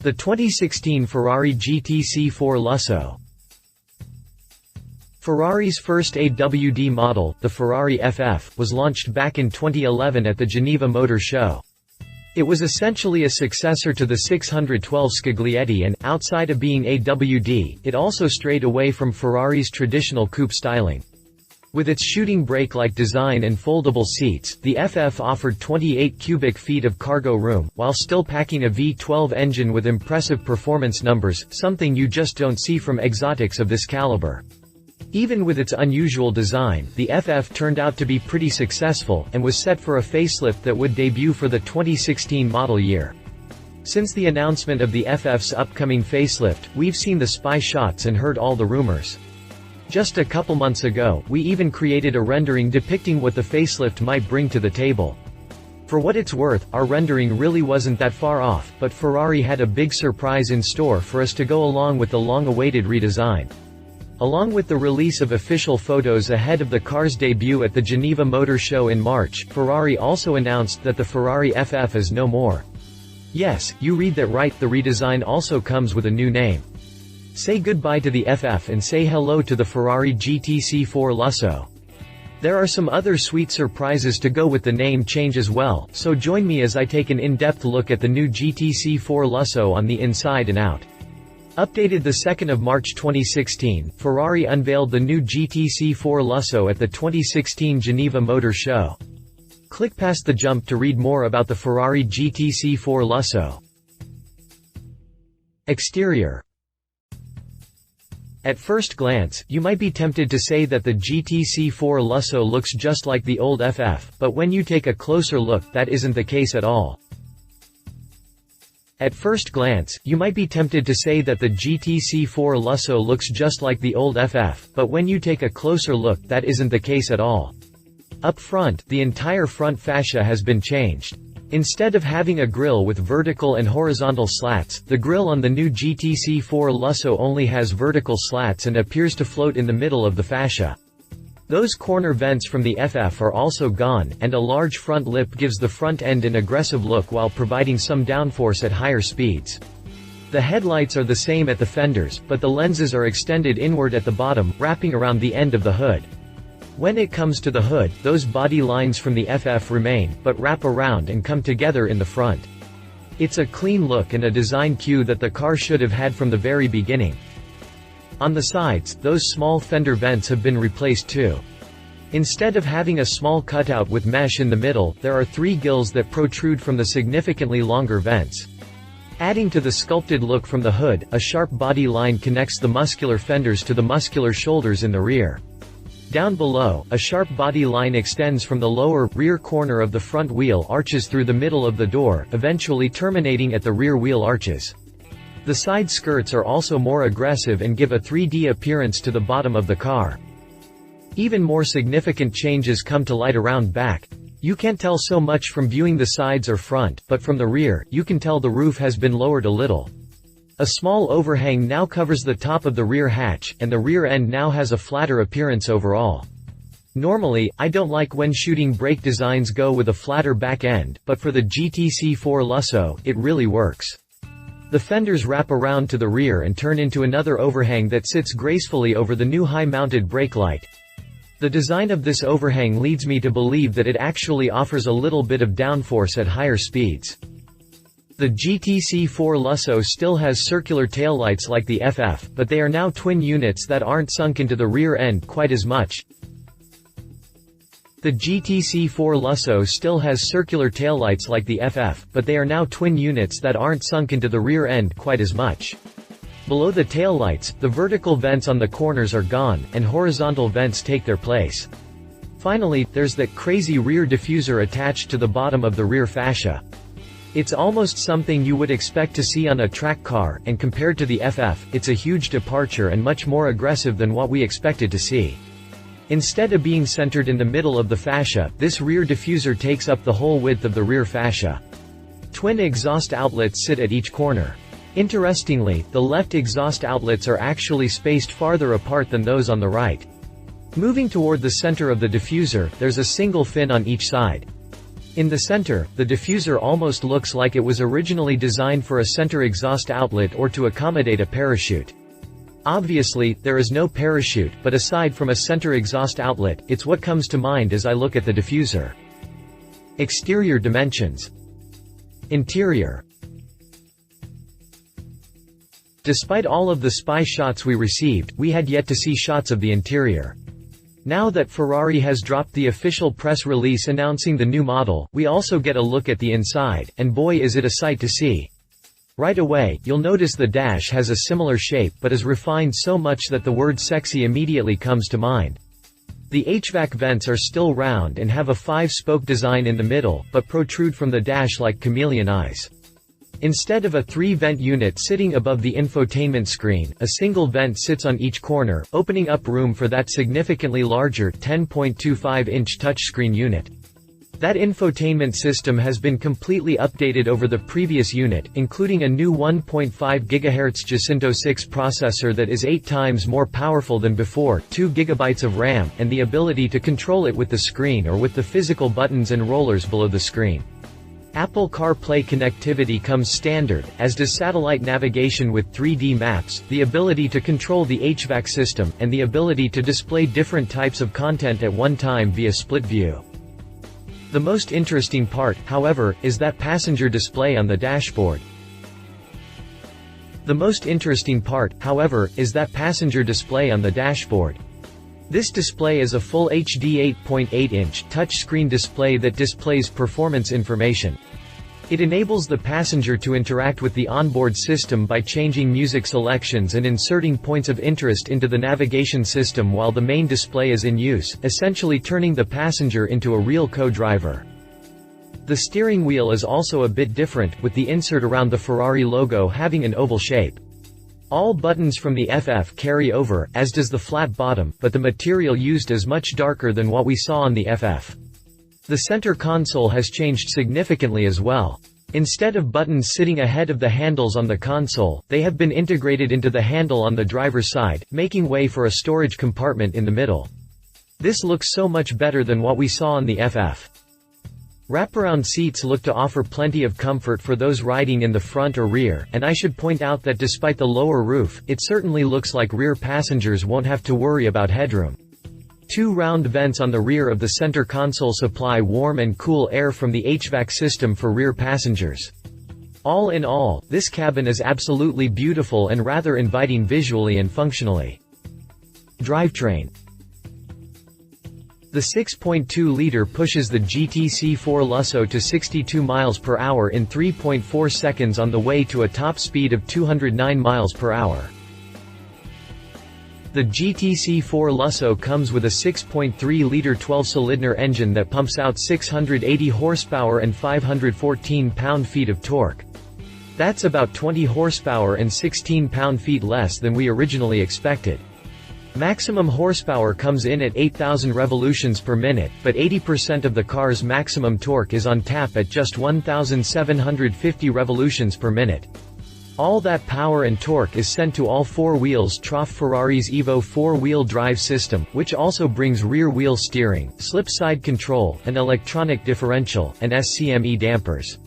The 2016 Ferrari GTC4Lusso. Ferrari's first AWD model, the Ferrari FF, was launched back in 2011 at the Geneva Motor Show. It was essentially a successor to the 612 Scaglietti and, outside of being AWD, it also strayed away from Ferrari's traditional coupe styling. With its shooting brake-like design and foldable seats, the FF offered 28 cubic feet of cargo room, while still packing a V12 engine with impressive performance numbers, something you just don't see from exotics of this caliber. Even with its unusual design, the FF turned out to be pretty successful, and was set for a facelift that would debut for the 2016 model year. Since the announcement of the FF's upcoming facelift, we've seen the spy shots and heard all the rumors. Just a couple months ago, we even created a rendering depicting what the facelift might bring to the table. For what it's worth, our rendering really wasn't that far off, but Ferrari had a big surprise in store for us to go along with the long-awaited redesign. Along with the release of official photos ahead of the car's debut at the Geneva Motor Show in March, Ferrari also announced that the Ferrari FF is no more. Yes, you read that right, the redesign also comes with a new name. Say goodbye to the FF and say hello to the Ferrari GTC4Lusso. There are some other sweet surprises to go with the name change as well, so join me as I take an in-depth look at the new GTC4Lusso on the inside and out. Updated the 2nd of March 2016, Ferrari unveiled the new GTC4Lusso at the 2016 Geneva Motor Show. Click past the jump to read more about the Ferrari GTC4Lusso. Exterior. At first glance, you might be tempted to say that the GTC4Lusso looks just like the old FF, but when you take a closer look, that isn't the case at all. At first glance, you might be tempted to say that the GTC4Lusso looks just like the old FF, but when you take a closer look, that isn't the case at all. Up front, the entire front fascia has been changed. Instead of having a grille with vertical and horizontal slats, the grille on the new GTC4Lusso only has vertical slats and appears to float in the middle of the fascia. Those corner vents from the FF are also gone, and a large front lip gives the front end an aggressive look while providing some downforce at higher speeds. The headlights are the same at the fenders, but the lenses are extended inward at the bottom, wrapping around the end of the hood. When it comes to the hood, those body lines from the FF remain, but wrap around and come together in the front. It's a clean look and a design cue that the car should have had from the very beginning. On the sides, those small fender vents have been replaced too. Instead of having a small cutout with mesh in the middle, there are 3 gills that protrude from the significantly longer vents. Adding to the sculpted look from the hood, a sharp body line connects the muscular fenders to the muscular shoulders in the rear. Down below, a sharp body line extends from the lower, rear corner of the front wheel arches through the middle of the door, eventually terminating at the rear wheel arches. The side skirts are also more aggressive and give a 3D appearance to the bottom of the car. Even more significant changes come to light around back. You can't tell so much from viewing the sides or front, but from the rear, you can tell the roof has been lowered a little. A small overhang now covers the top of the rear hatch, and the rear end now has a flatter appearance overall. Normally, I don't like when shooting brake designs go with a flatter back end, but for the GTC4Lusso, it really works. The fenders wrap around to the rear and turn into another overhang that sits gracefully over the new high-mounted brake light. The design of this overhang leads me to believe that it actually offers a little bit of downforce at higher speeds. The GTC4Lusso still has circular taillights like the FF, but they are now twin units that aren't sunk into the rear end quite as much. The GTC4Lusso still has circular taillights like the FF, but they are now twin units that aren't sunk into the rear end quite as much. Below the taillights, the vertical vents on the corners are gone, and horizontal vents take their place. Finally, there's that crazy rear diffuser attached to the bottom of the rear fascia. It's almost something you would expect to see on a track car, and compared to the FF, it's a huge departure and much more aggressive than what we expected to see. Instead of being centered in the middle of the fascia, this rear diffuser takes up the whole width of the rear fascia. Twin exhaust outlets sit at each corner. Interestingly, the left exhaust outlets are actually spaced farther apart than those on the right. Moving toward the center of the diffuser, there's a single fin on each side. In the center, the diffuser almost looks like it was originally designed for a center exhaust outlet or to accommodate a parachute. Obviously, there is no parachute, but aside from a center exhaust outlet, it's what comes to mind as I look at the diffuser. Exterior dimensions. Interior. Despite all of the spy shots we received, we had yet to see shots of the interior. Now that Ferrari has dropped the official press release announcing the new model, we also get a look at the inside, and boy is it a sight to see. Right away, you'll notice the dash has a similar shape but is refined so much that the word sexy immediately comes to mind. The HVAC vents are still round and have a 5-spoke design in the middle, but protrude from the dash like chameleon eyes. Instead of a 3-vent unit sitting above the infotainment screen, a single vent sits on each corner, opening up room for that significantly larger 10.25-inch touchscreen unit. That infotainment system has been completely updated over the previous unit, including a new 1.5 GHz Jacinto 6 processor that is 8 times more powerful than before, 2 GB of RAM, and the ability to control it with the screen or with the physical buttons and rollers below the screen. Apple CarPlay connectivity comes standard, as does satellite navigation with 3D maps, the ability to control the HVAC system, and the ability to display different types of content at one time via split view. The most interesting part, however, is that passenger display on the dashboard. This display is a full HD 8.8-inch touchscreen display that displays performance information. It enables the passenger to interact with the onboard system by changing music selections and inserting points of interest into the navigation system while the main display is in use, essentially turning the passenger into a real co-driver. The steering wheel is also a bit different, with the insert around the Ferrari logo having an oval shape. All buttons from the FF carry over, as does the flat bottom, but the material used is much darker than what we saw on the FF. The center console has changed significantly as well. Instead of buttons sitting ahead of the handles on the console, they have been integrated into the handle on the driver's side, making way for a storage compartment in the middle. This looks so much better than what we saw on the FF. Wraparound seats look to offer plenty of comfort for those riding in the front or rear, and I should point out that despite the lower roof, it certainly looks like rear passengers won't have to worry about headroom. 2 round vents on the rear of the center console supply warm and cool air from the HVAC system for rear passengers. All in all, this cabin is absolutely beautiful and rather inviting visually and functionally. Drivetrain. The 6.2-liter pushes the GTC4Lusso to 62 miles per hour in 3.4 seconds on the way to a top speed of 209 miles per hour. The GTC4Lusso comes with a 6.3-liter 12-cylinder engine that pumps out 680 horsepower and 514 pound-feet of torque. That's about 20 horsepower and 16 pound-feet less than we originally expected. Maximum horsepower comes in at 8,000 revolutions per minute, but 80% of the car's maximum torque is on tap at just 1,750 revolutions per minute. All that power and torque is sent to all 4 wheels trough Ferrari's Evo 4-wheel drive system, which also brings rear-wheel steering, slip-side control, an electronic differential, and SCME dampers.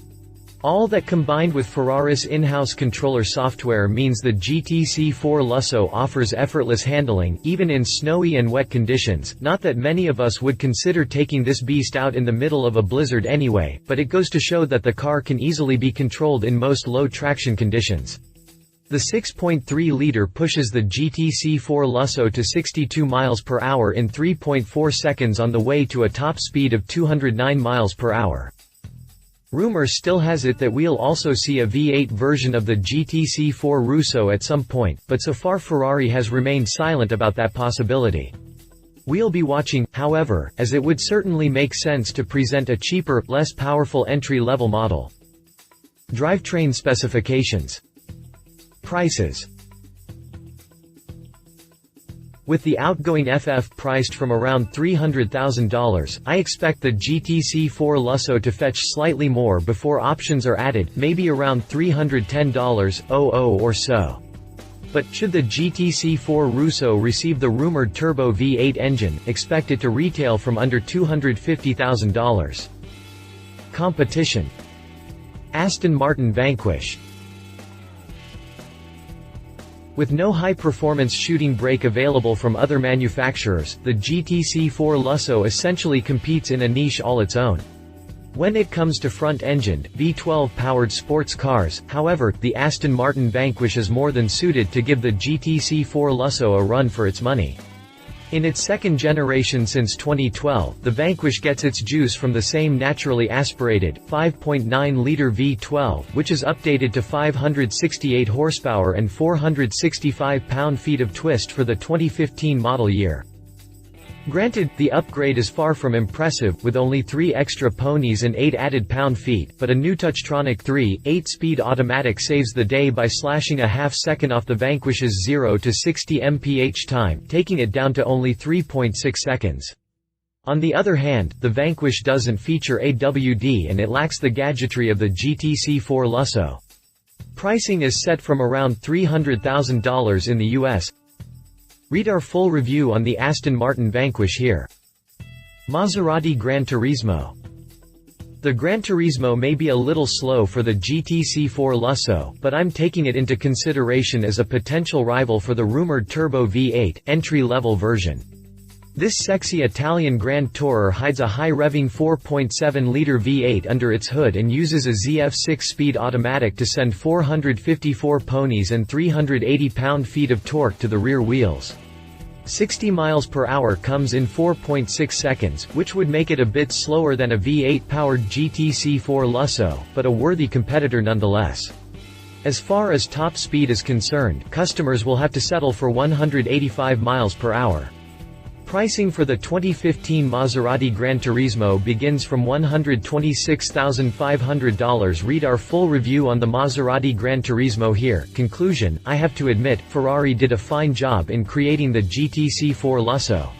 All that combined with Ferrari's in-house controller software means the GTC4Lusso offers effortless handling, even in snowy and wet conditions. Not that many of us would consider taking this beast out in the middle of a blizzard anyway, but it goes to show that the car can easily be controlled in most low traction conditions. The 6.3-liter pushes the GTC4Lusso to 62 miles per hour in 3.4 seconds on the way to a top speed of 209 miles per hour. Rumor still has it that we'll also see a V8 version of the GTC4Lusso at some point, but so far Ferrari has remained silent about that possibility. We'll be watching, however, as it would certainly make sense to present a cheaper, less powerful entry-level model. Drivetrain specifications. Prices. With the outgoing FF priced from around $300,000, I expect the GTC4Lusso to fetch slightly more before options are added, maybe around $310,000 or so. But, should the GTC4Lusso receive the rumored turbo V8 engine, expect it to retail from under $250,000. Competition. Aston Martin Vanquish. With no high-performance shooting brake available from other manufacturers, the GTC4Lusso essentially competes in a niche all its own. When it comes to front-engined, V12-powered sports cars, however, the Aston Martin Vanquish is more than suited to give the GTC4Lusso a run for its money. In its second generation since 2012, the Vanquish gets its juice from the same naturally aspirated, 5.9-liter V12, which is updated to 568 horsepower and 465 pound-feet of twist for the 2015 model year. Granted, the upgrade is far from impressive, with only 3 extra ponies and 8 added pound-feet, but a new Touchtronic 3.8-speed automatic saves the day by slashing a half-second off the Vanquish's 0 to 60 mph time, taking it down to only 3.6 seconds. On the other hand, the Vanquish doesn't feature AWD and it lacks the gadgetry of the GTC4Lusso. Pricing is set from around $300,000 in the US. Read our full review on the Aston Martin Vanquish here. Maserati Gran Turismo. The Gran Turismo may be a little slow for the GTC4Lusso, but I'm taking it into consideration as a potential rival for the rumored Turbo V8, entry-level version. This sexy Italian Grand Tourer hides a high-revving 4.7-liter V8 under its hood and uses a ZF 6-speed automatic to send 454 ponies and 380 pound-feet of torque to the rear wheels. 60 miles per hour comes in 4.6 seconds, which would make it a bit slower than a V8-powered GTC4Lusso, but a worthy competitor nonetheless. As far as top speed is concerned, customers will have to settle for 185 miles per hour. Pricing for the 2015 Maserati Gran Turismo begins from $126,500. Read our full review on the Maserati Gran Turismo here. Conclusion: I have to admit, Ferrari did a fine job in creating the GTC4Lusso.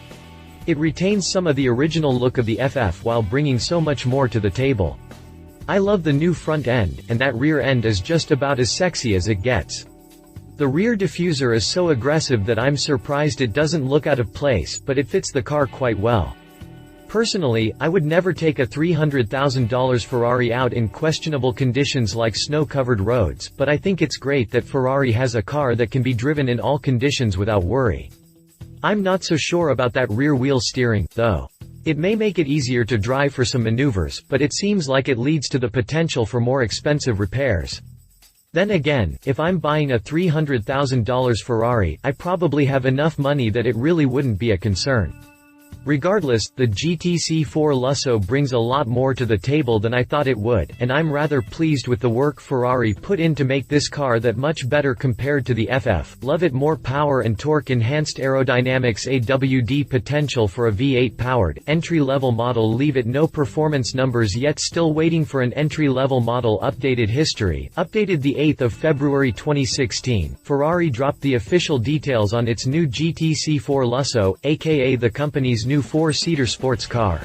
It retains some of the original look of the FF while bringing so much more to the table. I love the new front end, and that rear end is just about as sexy as it gets. The rear diffuser is so aggressive that I'm surprised it doesn't look out of place, but it fits the car quite well. Personally, I would never take a $300,000 Ferrari out in questionable conditions like snow-covered roads, but I think it's great that Ferrari has a car that can be driven in all conditions without worry. I'm not so sure about that rear wheel steering, though. It may make it easier to drive for some maneuvers, but it seems like it leads to the potential for more expensive repairs. Then again, if I'm buying a $300,000 Ferrari, I probably have enough money that it really wouldn't be a concern. Regardless, the GTC4Lusso brings a lot more to the table than I thought it would, and I'm rather pleased with the work Ferrari put in to make this car that much better compared to the FF. Love it. More power and torque, enhanced aerodynamics, AWD potential for a V8-powered, entry-level model. Leave it. No performance numbers yet, still waiting for an entry-level model. Updated history. Updated the 8th of February 2016, Ferrari dropped the official details on its new GTC4Lusso, aka the company's new 4-seater sports car.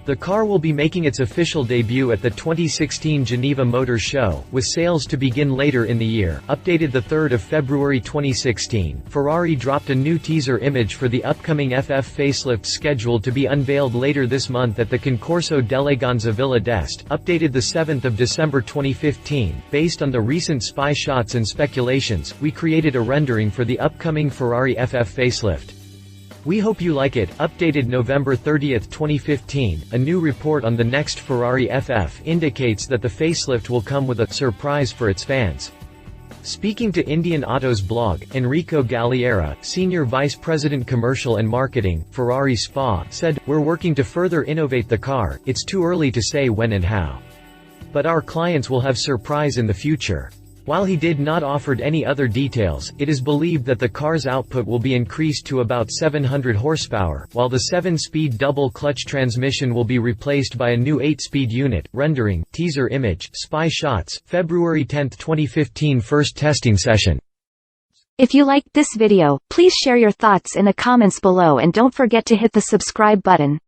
The car will be making its official debut at the 2016 Geneva Motor Show, with sales to begin later in the year. Updated the 3rd of February 2016, Ferrari dropped a new teaser image for the upcoming FF facelift scheduled to be unveiled later this month at the Concorso d'Eleganza Villa d'Este. Updated the 7th of December 2015, based on the recent spy shots and speculations, we created a rendering for the upcoming Ferrari FF facelift. We hope you like it. Updated November 30, 2015, a new report on the next Ferrari FF indicates that the facelift will come with a surprise for its fans. Speaking to Indian Auto's blog, Enrico Galliera, Senior Vice President Commercial and Marketing, Ferrari SPA, said, "We're working to further innovate the car. It's too early to say when and how. But our clients will have surprise in the future." While he did not offer any other details, it is believed that the car's output will be increased to about 700 horsepower, while the 7-speed double-clutch transmission will be replaced by a new 8-speed unit. Rendering, teaser image, spy shots, February 10, 2015 first testing session. If you liked this video, please share your thoughts in the comments below and don't forget to hit the subscribe button.